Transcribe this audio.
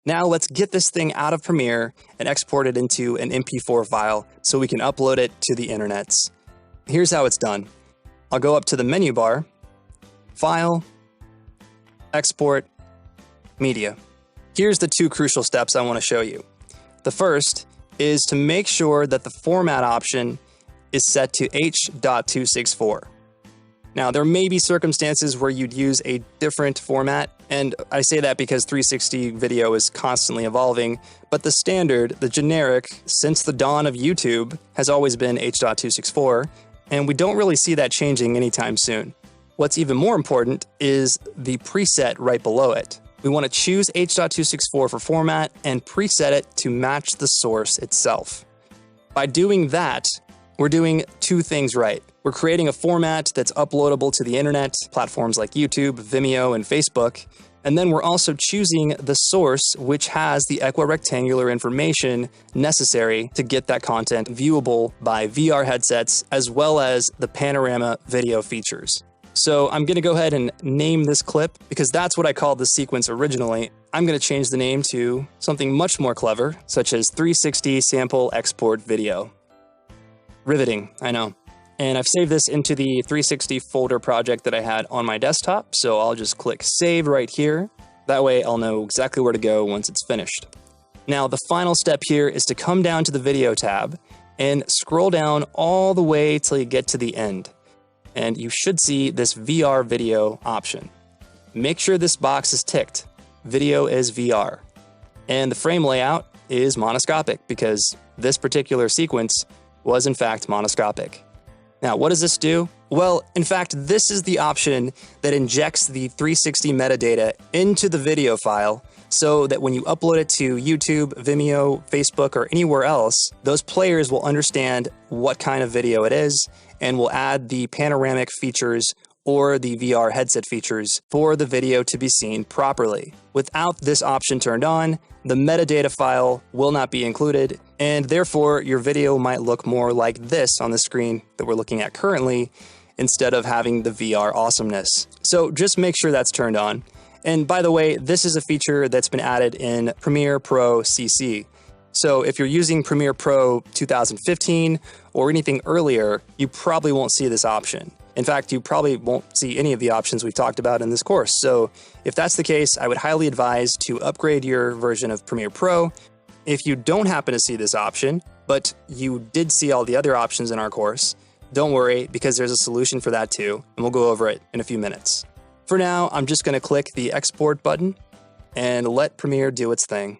Now let's get this thing out of Premiere and export it into an MP4 file so we can upload it to the internets. Here's how it's done. I'll go up to the menu bar, File, Export, Media. Here's the two crucial steps I want to show you. The first is to make sure that the format option is set to H.264. Now, there may be circumstances where you'd use a different format, and I say that because 360 video is constantly evolving, but the standard, the generic, since the dawn of YouTube, has always been H.264, and we don't really see that changing anytime soon. What's even more important is the preset right below it. We want to choose H.264 for format and preset it to match the source itself. By doing that, we're doing two things right. We're creating a format that's uploadable to the internet, platforms like YouTube, Vimeo, and Facebook. And then we're also choosing the source, which has the equirectangular information necessary to get that content viewable by VR headsets, as well as the panorama video features. So I'm going to go ahead and name this clip because that's what I called the sequence originally. I'm going to change the name to something much more clever, such as 360 sample export video. Riveting, I know. And I've saved this into the 360 folder project that I had on my desktop, so I'll just click Save right here. That way I'll know exactly where to go once it's finished. Now, the final step here is to come down to the Video tab and scroll down all the way till you get to the end. And you should see this VR video option. Make sure this box is ticked. Video is VR. And the frame layout is monoscopic because this particular sequence was in fact monoscopic. Now, what does this do? Well, in fact, this is the option that injects the 360 metadata into the video file so that when you upload it to YouTube, Vimeo, Facebook, or anywhere else, those players will understand what kind of video it is and will add the panoramic features or the VR headset features for the video to be seen properly. Without this option turned on, the metadata file will not be included, and therefore your video might look more like this on the screen that we're looking at currently, instead of having the VR awesomeness. So just make sure that's turned on. And by the way, this is a feature that's been added in Premiere Pro CC. So if you're using Premiere Pro 2015 or anything earlier, you probably won't see this option. In fact, you probably won't see any of the options we've talked about in this course. So if that's the case, I would highly advise to upgrade your version of Premiere Pro. If you don't happen to see this option, but you did see all the other options in our course, don't worry, because there's a solution for that too, and we'll go over it in a few minutes. For now, I'm just going to click the export button and let Premiere do its thing.